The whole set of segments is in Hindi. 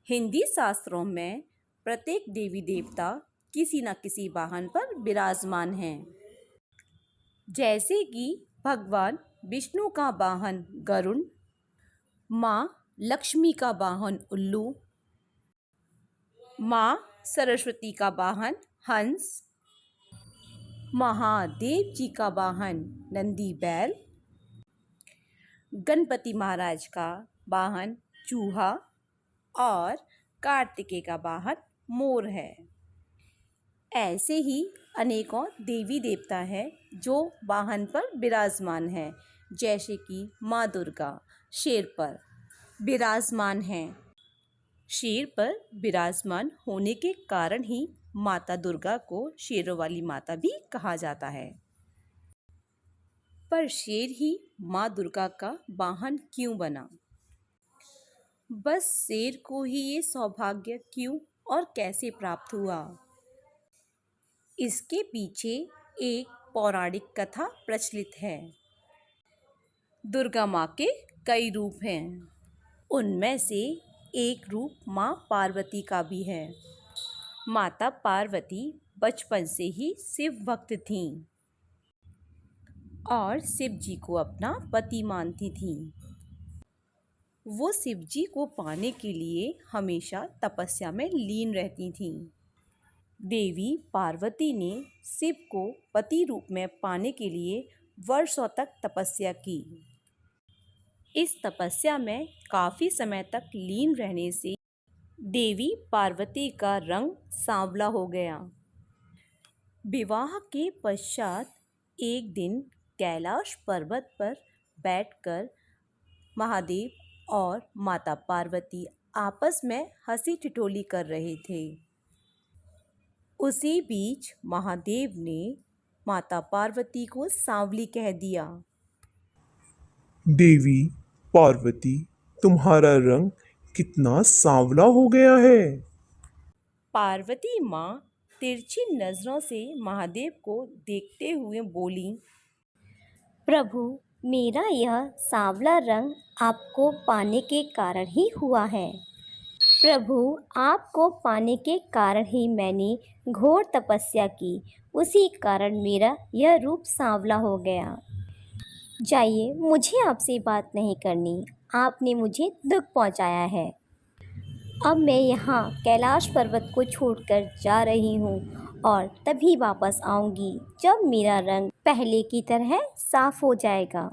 हिंदी शास्त्रों में प्रत्येक देवी देवता किसी न किसी वाहन पर विराजमान हैं। जैसे कि भगवान विष्णु का वाहन गरुड़, माँ लक्ष्मी का वाहन उल्लू, माँ सरस्वती का वाहन हंस, महादेव जी का वाहन नंदी बैल, गणपति महाराज का वाहन चूहा और कार्तिकेय का वाहन मोर है। ऐसे ही अनेकों देवी देवता हैं जो वाहन पर विराजमान हैं। जैसे कि माँ दुर्गा शेर पर विराजमान हैं। शेर पर विराजमान होने के कारण ही माता दुर्गा को शेरों वाली माता भी कहा जाता है। पर शेर ही माँ दुर्गा का वाहन क्यों बना? बस शेर को ही ये सौभाग्य क्यों और कैसे प्राप्त हुआ? इसके पीछे एक पौराणिक कथा प्रचलित है। दुर्गा माँ के कई रूप हैं। उनमें से एक रूप माँ पार्वती का भी है। माता पार्वती बचपन से ही शिव भक्त थीं और शिव जी को अपना पति मानती थीं। वो शिव जी को पाने के लिए हमेशा तपस्या में लीन रहती थीं। देवी पार्वती ने शिव को पति रूप में पाने के लिए वर्षों तक तपस्या की। इस तपस्या में काफ़ी समय तक लीन रहने से देवी पार्वती का रंग सांवला हो गया। विवाह के पश्चात एक दिन कैलाश पर्वत पर बैठकर महादेव और माता पार्वती आपस में हंसी ठिठोली कर रहे थे। उसी बीच महादेव ने माता पार्वती को सांवली कह दिया। देवी पार्वती, तुम्हारा रंग कितना सांवला हो गया है। पार्वती माँ तिरछी नजरों से महादेव को देखते हुए बोली, प्रभु, मेरा यह सांवला रंग आपको पाने के कारण ही हुआ है। प्रभु, आपको पाने के कारण ही मैंने घोर तपस्या की, उसी कारण मेरा यह रूप सांवला हो गया। जाइए, मुझे आपसे बात नहीं करनी, आपने मुझे दुख पहुंचाया है। अब मैं यहाँ कैलाश पर्वत को छोड़कर जा रही हूँ और तभी वापस आऊँगी जब मेरा रंग पहले की तरह साफ हो जाएगा।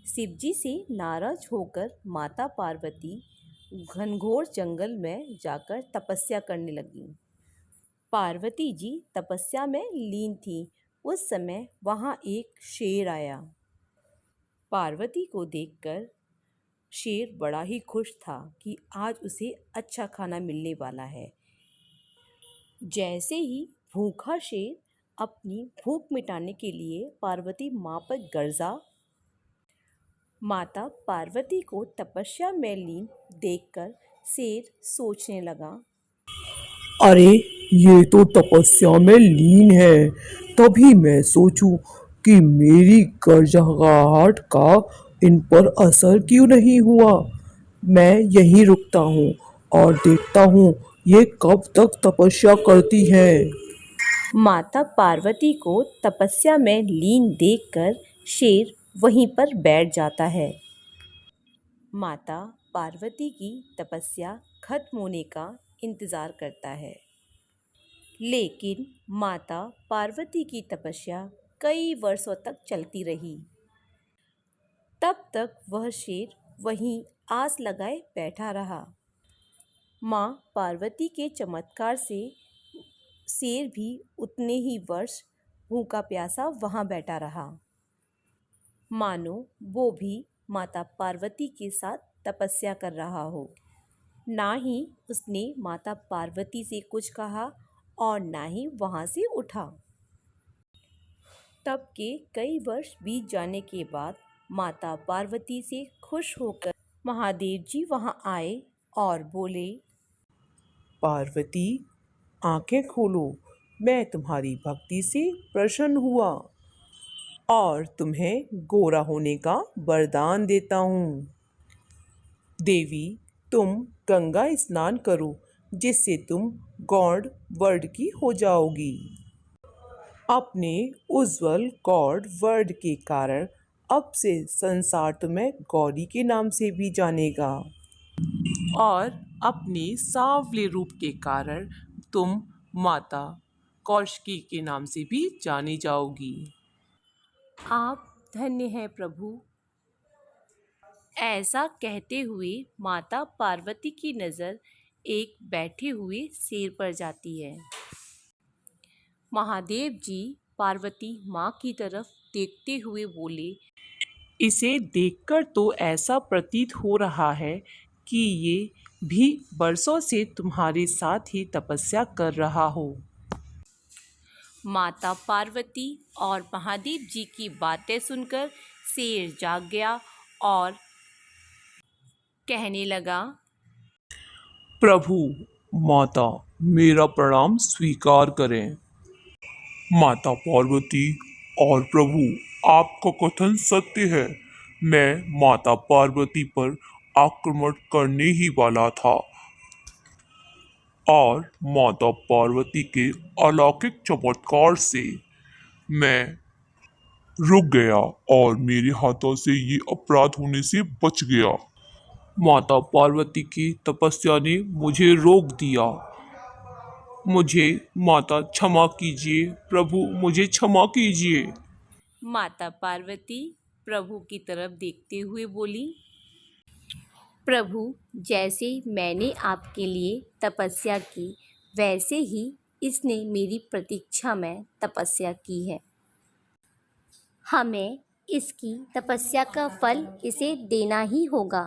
शिव जी से नाराज होकर माता पार्वती घनघोर जंगल में जाकर तपस्या करने लगी। पार्वती जी तपस्या में लीन थी। उस समय वहाँ एक शेर आया। पार्वती को देखकर शेर बड़ा ही खुश था कि आज उसे अच्छा खाना मिलने वाला है। जैसे ही भूखा शेर अपनी भूख मिटाने के लिए पार्वती माँ पर गरजा, माता पार्वती को तपस्या में लीन देखकर शेर सोचने लगा, अरे, ये तो तपस्या में लीन है, तभी मैं सोचूं कि मेरी गर्जगाहट का इन पर असर क्यों नहीं हुआ। मैं यहीं रुकता हूँ और देखता हूँ ये कब तक तपस्या करती है। माता पार्वती को तपस्या में लीन देखकर शेर वहीं पर बैठ जाता है। माता पार्वती की तपस्या खत्म होने का इंतज़ार करता है, लेकिन माता पार्वती की तपस्या कई वर्षों तक चलती रही। तब तक वह शेर वहीं आस लगाए बैठा रहा। माँ पार्वती के चमत्कार से शेर भी उतने ही वर्ष भूखा प्यासा वहाँ बैठा रहा, मानो वो भी माता पार्वती के साथ तपस्या कर रहा हो। ना ही उसने माता पार्वती से कुछ कहा और ना ही वहाँ से उठा। तब के कई वर्ष बीत जाने के बाद माता पार्वती से खुश होकर महादेव जी वहाँ आए और बोले, पार्वती, आंखें खोलो, मैं तुम्हारी भक्ति से प्रसन्न हुआ। और तुम्हें गोरा होने का वरदान देता हूँ। देवी, तुम गंगा स्नान करो, जिससे तुम गॉड वर्ड की हो जाओगी। अपने उज्जवल गॉड वर्ड के कारण अब से संसार तुम्हें गौरी के नाम से भी जानेगा और अपने सांवले रूप के कारण तुम माता कौशिकी के नाम से भी जानी जाओगी। आप धन्य हैं प्रभु। ऐसा कहते हुए माता पार्वती की नज़र एक बैठे हुए शेर पर जाती है। महादेव जी पार्वती माँ की तरफ देखते हुए बोले, इसे देखकर तो ऐसा प्रतीत हो रहा है कि ये भी बरसों से तुम्हारे साथ ही तपस्या कर रहा हो। माता पार्वती और महादेव जी की बातें सुनकर शेर जाग गया और कहने लगा, प्रभु, माता, मेरा प्रणाम स्वीकार करें। माता पार्वती और प्रभु, आपका कथन सत्य है। मैं माता पार्वती पर आक्रमण करने ही वाला था और माता पार्वती के अलौकिक चमत्कार से मैं रुक गया और मेरे हाथों से ये अपराध होने से बच गया। माता पार्वती की तपस्या ने मुझे रोक दिया। मुझे माता क्षमा कीजिए, प्रभु मुझे क्षमा कीजिए। माता पार्वती प्रभु की तरफ देखते हुए बोली, प्रभु, जैसे मैंने आपके लिए तपस्या की वैसे ही इसने मेरी प्रतीक्षा में तपस्या की है। हमें इसकी तपस्या का फल इसे देना ही होगा।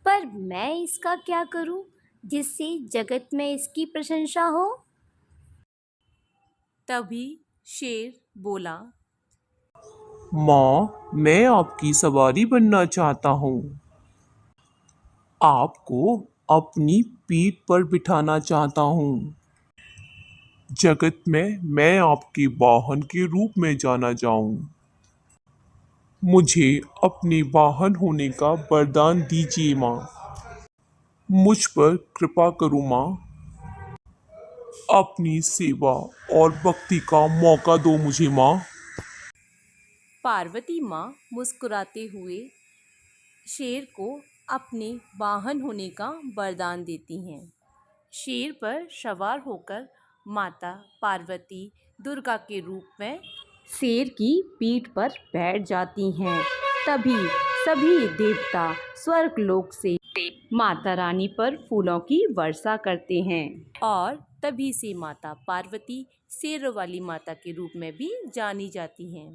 पर मैं इसका क्या करूं जिससे जगत में इसकी प्रशंसा हो? तभी शेर बोला, माँ, मैं आपकी सवारी बनना चाहता हूँ। आपको अपनी पीठ पर बिठाना चाहता हूँ। जगत में मैं आपके वाहन के रूप में जाना जाऊं। मुझे अपने वाहन होने का वरदान दीजिए माँ। मुझ पर कृपा करो माँ। अपनी सेवा और भक्ति का मौका दो मुझे माँ। पार्वती माँ मुस्कुराते हुए शेर को अपने वाहन होने का वरदान देती हैं। शेर पर सवार होकर माता पार्वती दुर्गा के रूप में शेर की पीठ पर बैठ जाती हैं। तभी सभी देवता स्वर्गलोक से माता रानी पर फूलों की वर्षा करते हैं और तभी से माता पार्वती शेरों वाली माता के रूप में भी जानी जाती हैं।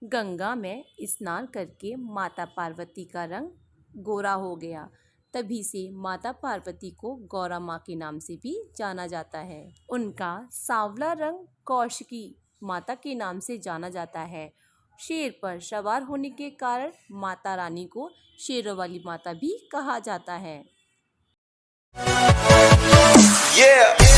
गंगा में स्नान करके माता पार्वती का रंग गोरा हो गया। तभी से माता पार्वती को गौरा माँ के नाम से भी जाना जाता है। उनका सांवला रंग कौशिकी माता के नाम से जाना जाता है। शेर पर सवार होने के कारण माता रानी को शेरों वाली माता भी कहा जाता है। Yeah.